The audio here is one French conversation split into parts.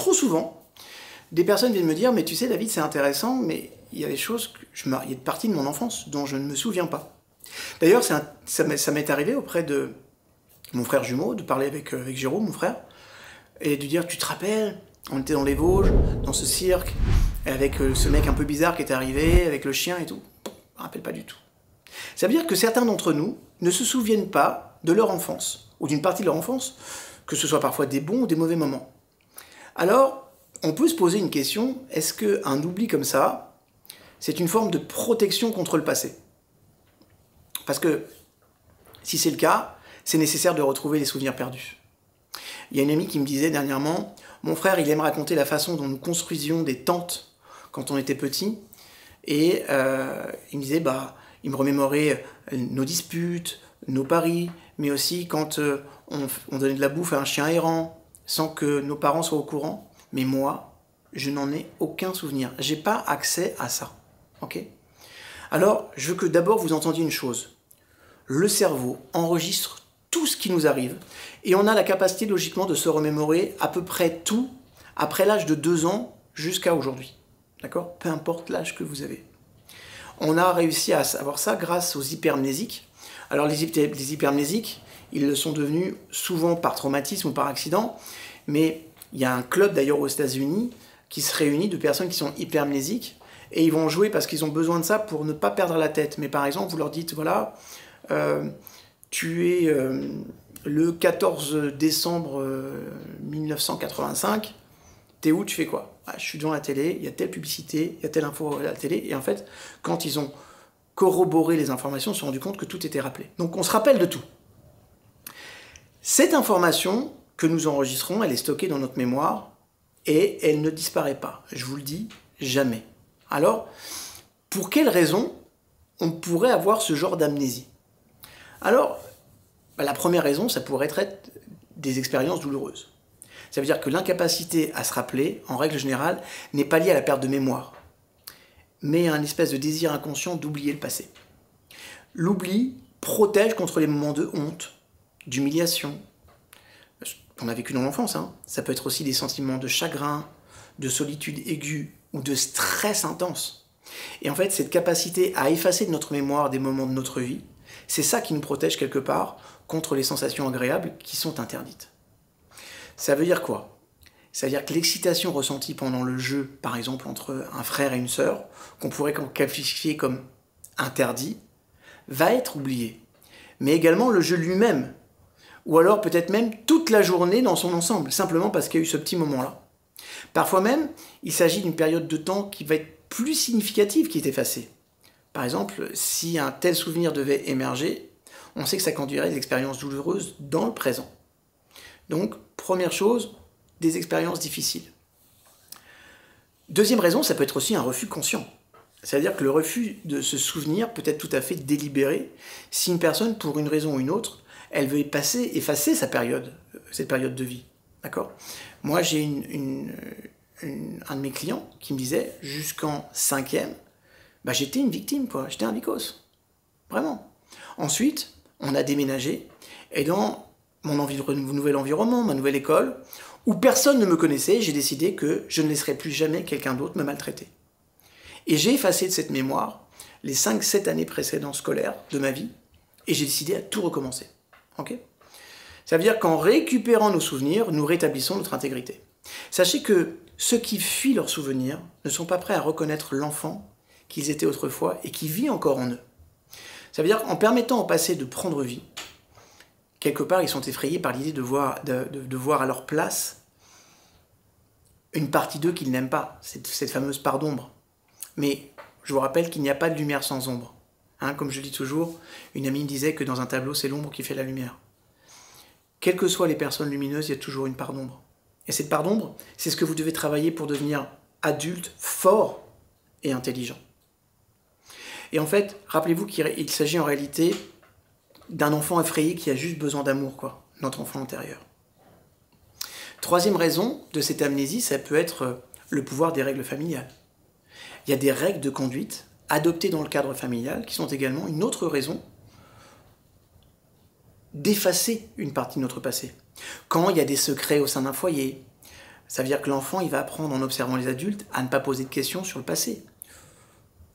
trop souvent, des personnes viennent me dire « Mais tu sais, David, c'est intéressant, mais il y a des choses, il y a des parties de mon enfance dont je ne me souviens pas. » D'ailleurs, ça m'est arrivé auprès de mon frère jumeau, de parler avec Jérôme, mon frère, et de lui dire « Tu te rappelles, on était dans les Vosges, dans ce cirque, avec ce mec un peu bizarre qui est arrivé, avec le chien et tout. » Je ne me rappelle pas du tout. Ça veut dire que certains d'entre nous ne se souviennent pas de leur enfance, ou d'une partie de leur enfance, que ce soit parfois des bons ou des mauvais moments. Alors, on peut se poser une question, est-ce qu'un oubli comme ça, c'est une forme de protection contre le passé? Parce que, si c'est le cas, c'est nécessaire de retrouver les souvenirs perdus. Il y a une amie qui me disait dernièrement, mon frère, il aime raconter la façon dont nous construisions des tentes quand on était petits, et il me disait, il me remémorait nos disputes, nos paris, mais aussi quand on donnait de la bouffe à un chien errant, sans que nos parents soient au courant. Mais moi, je n'en ai aucun souvenir. J'ai pas accès à ça. Ok? Alors, je veux que d'abord vous entendiez une chose. Le cerveau enregistre tout ce qui nous arrive, et on a la capacité logiquement de se remémorer à peu près tout, après l'âge de 2 ans jusqu'à aujourd'hui. D'accord? Peu importe l'âge que vous avez. On a réussi à savoir ça grâce aux hypermnésiques. Alors les hypermnésiques, ils le sont devenus souvent par traumatisme ou par accident, mais il y a un club d'ailleurs aux États-Unis qui se réunit de personnes qui sont hypermnésiques, et ils vont jouer parce qu'ils ont besoin de ça pour ne pas perdre la tête. Mais par exemple, vous leur dites, voilà, tu es le 14 décembre 1985, t'es où, tu fais quoi? Je suis devant la télé, il y a telle publicité, il y a telle info à la télé, et en fait, quand ils ont corroboré les informations, ils se sont rendus compte que tout était rappelé. Donc on se rappelle de tout. Cette information que nous enregistrons, elle est stockée dans notre mémoire, et elle ne disparaît pas. Je vous le dis, jamais. Alors, pour quelle raison on pourrait avoir ce genre d'amnésie? Alors, la première raison, ça pourrait être des expériences douloureuses. Ça veut dire que l'incapacité à se rappeler, en règle générale, n'est pas liée à la perte de mémoire, mais à un espèce de désir inconscient d'oublier le passé. L'oubli protège contre les moments de honte, d'humiliation, qu'on a vécu dans l'enfance. Ça peut être aussi des sentiments de chagrin, de solitude aiguë ou de stress intense. Et en fait, cette capacité à effacer de notre mémoire des moments de notre vie, c'est ça qui nous protège quelque part contre les sensations agréables qui sont interdites. Ça veut dire quoi? Ça veut dire que l'excitation ressentie pendant le jeu, par exemple entre un frère et une sœur, qu'on pourrait qualifier comme interdit, va être oubliée. Mais également le jeu lui-même, ou alors peut-être même toute la journée dans son ensemble, simplement parce qu'il y a eu ce petit moment-là. Parfois même, il s'agit d'une période de temps qui va être plus significative qui est effacée. Par exemple, si un tel souvenir devait émerger, on sait que ça conduirait à des expériences douloureuses dans le présent. Donc, première chose, des expériences difficiles. Deuxième raison, ça peut être aussi un refus conscient. C'est-à-dire que le refus de se souvenir peut être tout à fait délibéré si une personne, pour une raison ou une autre, elle veut effacer cette période de vie. D'accord? Moi, j'ai un de mes clients qui me disait, jusqu'en 5e, j'étais une victime, quoi. J'étais un vicose. Vraiment. Ensuite, on a déménagé, et dans mon nouvel environnement, ma nouvelle école, où personne ne me connaissait, j'ai décidé que je ne laisserais plus jamais quelqu'un d'autre me maltraiter. Et j'ai effacé de cette mémoire les 5-7 années précédentes scolaires de ma vie, et j'ai décidé à tout recommencer. Ok? Ça veut dire qu'en récupérant nos souvenirs, nous rétablissons notre intégrité. Sachez que ceux qui fuient leurs souvenirs ne sont pas prêts à reconnaître l'enfant qu'ils étaient autrefois et qui vit encore en eux. Ça veut dire qu'en permettant au passé de prendre vie, quelque part ils sont effrayés par l'idée de voir à leur place une partie d'eux qu'ils n'aiment pas, cette fameuse part d'ombre. Mais je vous rappelle qu'il n'y a pas de lumière sans ombre. Comme je dis toujours, une amie me disait que dans un tableau, c'est l'ombre qui fait la lumière. Quelles que soient les personnes lumineuses, il y a toujours une part d'ombre. Et cette part d'ombre, c'est ce que vous devez travailler pour devenir adulte, fort et intelligent. Et en fait, rappelez-vous qu'il s'agit en réalité d'un enfant effrayé qui a juste besoin d'amour, quoi, notre enfant intérieur. Troisième raison de cette amnésie, ça peut être le pouvoir des règles familiales. Il y a des règles de conduite adoptées dans le cadre familial qui sont également une autre raison d'effacer une partie de notre passé. Quand il y a des secrets au sein d'un foyer, Ça veut dire que l'enfant, il va apprendre en observant les adultes à ne pas poser de questions sur le passé.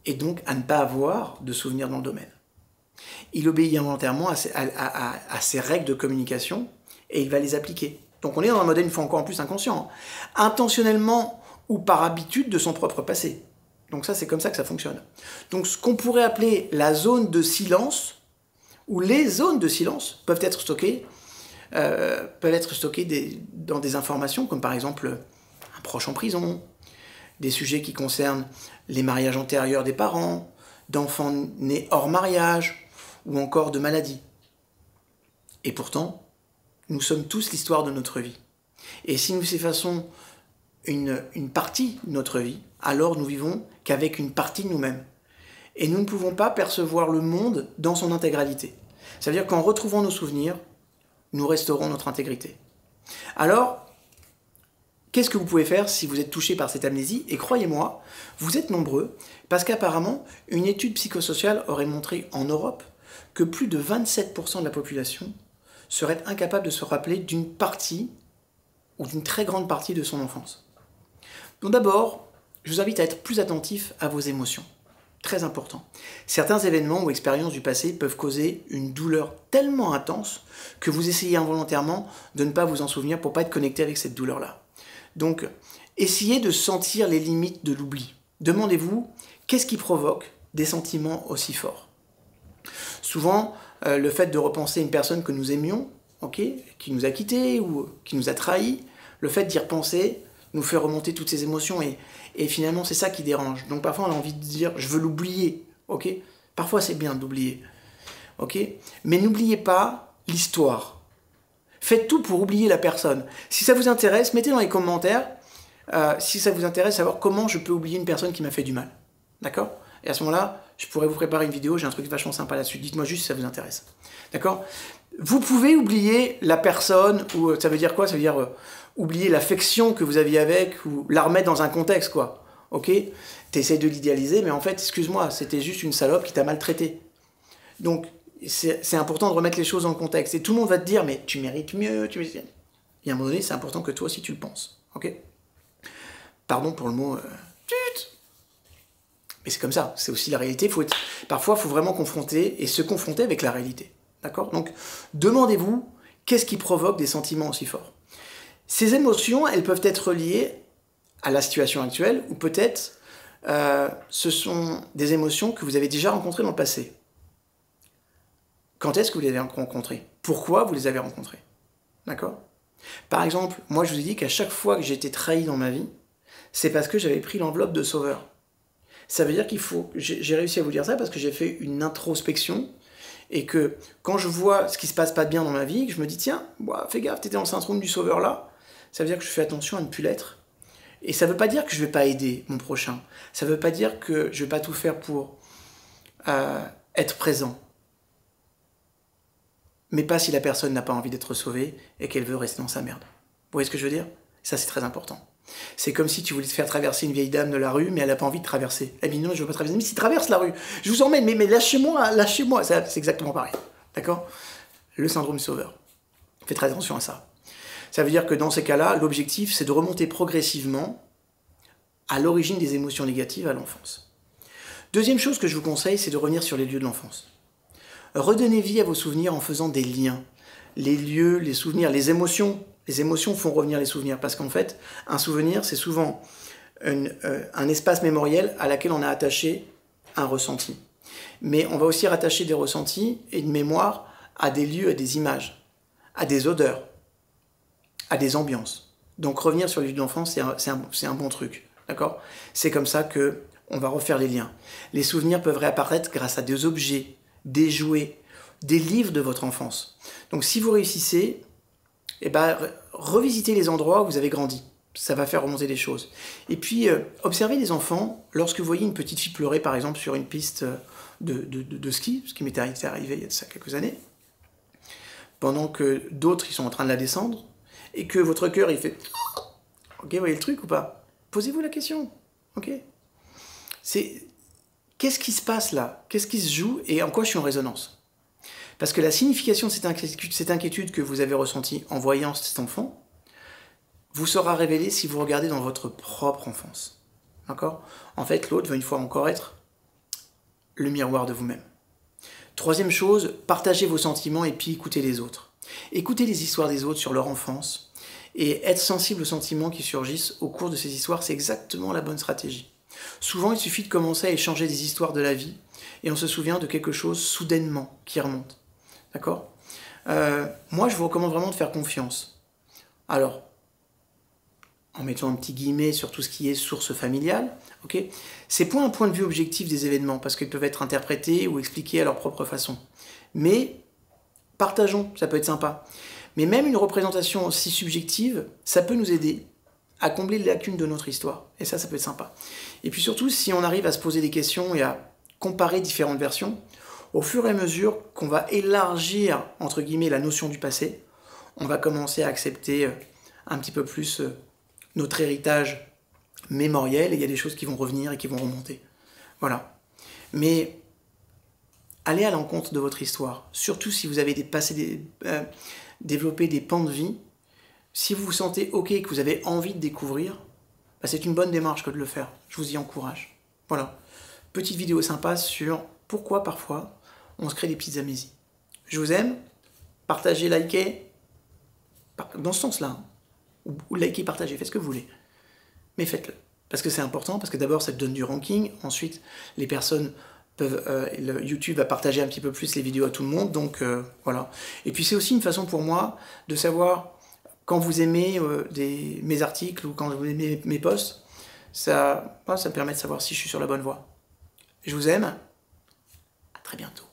Et donc à ne pas avoir de souvenirs dans le domaine. Il obéit involontairement à ses règles de communication et il va les appliquer. Donc on est dans un modèle une fois encore en plus inconscient, intentionnellement ou par habitude de son propre passé. Donc ça, c'est comme ça que ça fonctionne. Donc ce qu'on pourrait appeler la zone de silence, ou les zones de silence, peuvent être stockées dans des informations, comme par exemple un proche en prison, des sujets qui concernent les mariages antérieurs des parents, d'enfants nés hors mariage, ou encore de maladies. Et pourtant, nous sommes tous l'histoire de notre vie. Et si nous effaçons une partie de notre vie, alors nous vivons qu'avec une partie de nous-mêmes. Et nous ne pouvons pas percevoir le monde dans son intégralité. Ça veut dire qu'en retrouvant nos souvenirs, nous restaurons notre intégrité. Alors, qu'est-ce que vous pouvez faire si vous êtes touché par cette amnésie? Et croyez-moi, vous êtes nombreux, parce qu'apparemment, une étude psychosociale aurait montré en Europe que plus de 27% de la population serait incapable de se rappeler d'une partie ou d'une très grande partie de son enfance. Donc d'abord, je vous invite à être plus attentif à vos émotions. Très important. Certains événements ou expériences du passé peuvent causer une douleur tellement intense que vous essayez involontairement de ne pas vous en souvenir pour ne pas être connecté avec cette douleur-là. Donc, essayez de sentir les limites de l'oubli. Demandez-vous, qu'est-ce qui provoque des sentiments aussi forts? Souvent, le fait de repenser une personne que nous aimions, qui nous a quittés ou qui nous a trahis, le fait d'y repenser nous fait remonter toutes ces émotions et finalement c'est ça qui dérange. Donc parfois on a envie de dire je veux l'oublier, Parfois c'est bien d'oublier, Mais n'oubliez pas l'histoire. Faites tout pour oublier la personne. Si ça vous intéresse, mettez dans les commentaires si ça vous intéresse savoir comment je peux oublier une personne qui m'a fait du mal. D'accord? Et à ce moment-là, je pourrais vous préparer une vidéo, j'ai un truc vachement sympa là-dessus. Dites-moi juste si ça vous intéresse. D'accord? Vous pouvez oublier la personne, ou ça veut dire quoi? Ça veut dire oublier l'affection que vous aviez avec, ou la remettre dans un contexte, quoi. T'essayes de l'idéaliser, mais en fait, excuse-moi, c'était juste une salope qui t'a maltraité. Donc, c'est important de remettre les choses en contexte. Et tout le monde va te dire, mais tu mérites mieux, Et à un moment donné, c'est important que toi aussi tu le penses. Pardon pour le mot... Mais c'est comme ça, c'est aussi la réalité. Parfois, il faut vraiment confronter et se confronter avec la réalité. D'accord? Donc, demandez-vous, qu'est-ce qui provoque des sentiments aussi forts? Ces émotions, elles peuvent être liées à la situation actuelle, ou peut-être ce sont des émotions que vous avez déjà rencontrées dans le passé. Quand est-ce que vous les avez rencontrées? Pourquoi vous les avez rencontrées? D'accord? Par exemple, moi je vous ai dit qu'à chaque fois que j'ai été trahi dans ma vie, c'est parce que j'avais pris l'enveloppe de sauveur. Ça veut dire j'ai réussi à vous dire ça parce que j'ai fait une introspection et que quand je vois ce qui se passe pas bien dans ma vie, que je me dis tiens, fais gaffe, t'étais dans le syndrome du sauveur là, ça veut dire que je fais attention à ne plus l'être. Et ça veut pas dire que je vais pas aider mon prochain, ça veut pas dire que je vais pas tout faire pour être présent. Mais pas si la personne n'a pas envie d'être sauvée et qu'elle veut rester dans sa merde. Vous voyez ce que je veux dire? Ça c'est très important. C'est comme si tu voulais te faire traverser une vieille dame de la rue, mais elle n'a pas envie de traverser. Elle dit non, je veux pas traverser. Mais si traverse la rue, je vous emmène, mais lâchez-moi, lâchez-moi. C'est exactement pareil. D'accord? Le syndrome du sauveur. Faites très attention à ça. Ça veut dire que dans ces cas-là, l'objectif, c'est de remonter progressivement à l'origine des émotions négatives à l'enfance. Deuxième chose que je vous conseille, c'est de revenir sur les lieux de l'enfance. Redonnez vie à vos souvenirs en faisant des liens. Les lieux, les souvenirs, les émotions. Les émotions font revenir les souvenirs, parce qu'en fait, un souvenir, c'est souvent un espace mémoriel à laquelle on a attaché un ressenti. Mais on va aussi rattacher des ressentis et une mémoire à des lieux, à des images, à des odeurs, à des ambiances. Donc revenir sur les lieux de l'enfance, c'est un bon truc. D'accord? C'est comme ça qu'on va refaire les liens. Les souvenirs peuvent réapparaître grâce à des objets, des jouets, des livres de votre enfance. Donc si vous réussissez, revisitez les endroits où vous avez grandi. Ça va faire remonter des choses. Et puis, observez les enfants lorsque vous voyez une petite fille pleurer, par exemple, sur une piste de ski, ce qui m'était arrivé il y a de ça quelques années, pendant que d'autres, ils sont en train de la descendre, et que votre cœur, il fait... Ok, vous voyez le truc ou pas? Posez-vous la question. Ok? Qu'est-ce qui se passe là? Qu'est-ce qui se joue et en quoi je suis en résonance? Parce que la signification de cette inquiétude que vous avez ressentie en voyant cet enfant, vous sera révélé si vous regardez dans votre propre enfance. D'accord? En fait, l'autre va une fois encore être le miroir de vous-même. Troisième chose, partagez vos sentiments et puis écoutez les autres. Écoutez les histoires des autres sur leur enfance et être sensible aux sentiments qui surgissent au cours de ces histoires, c'est exactement la bonne stratégie. Souvent, il suffit de commencer à échanger des histoires de la vie et on se souvient de quelque chose soudainement qui remonte. D'accord? Moi, je vous recommande vraiment de faire confiance. Alors, en mettant un petit guillemet sur tout ce qui est source familiale, ok, c'est pas un point de vue objectif des événements, parce qu'ils peuvent être interprétés ou expliqués à leur propre façon. Mais partageons, ça peut être sympa. Mais même une représentation aussi subjective, ça peut nous aider à combler les lacunes de notre histoire. Et ça peut être sympa. Et puis surtout, si on arrive à se poser des questions et à comparer différentes versions, au fur et à mesure qu'on va élargir, entre guillemets, la notion du passé, on va commencer à accepter un petit peu plus notre héritage mémoriel, et il y a des choses qui vont revenir et qui vont remonter. Voilà. Mais allez à l'encontre de votre histoire, surtout si vous avez développé des pans de vie. Si vous vous sentez OK et que vous avez envie de découvrir, bah c'est une bonne démarche que de le faire. Je vous y encourage. Voilà. Petite vidéo sympa sur pourquoi parfois on se crée des petites amnésies. Je vous aime. Partagez, likez. Dans ce sens-là. Ou likez, partagez, faites ce que vous voulez. Mais faites-le. Parce que c'est important, parce que d'abord ça te donne du ranking. Ensuite, les personnes peuvent... YouTube va partager un petit peu plus les vidéos à tout le monde. Donc voilà. Et puis c'est aussi une façon pour moi de savoir... Quand vous aimez mes articles ou quand vous aimez mes posts, ça me permet de savoir si je suis sur la bonne voie. Je vous aime, à très bientôt.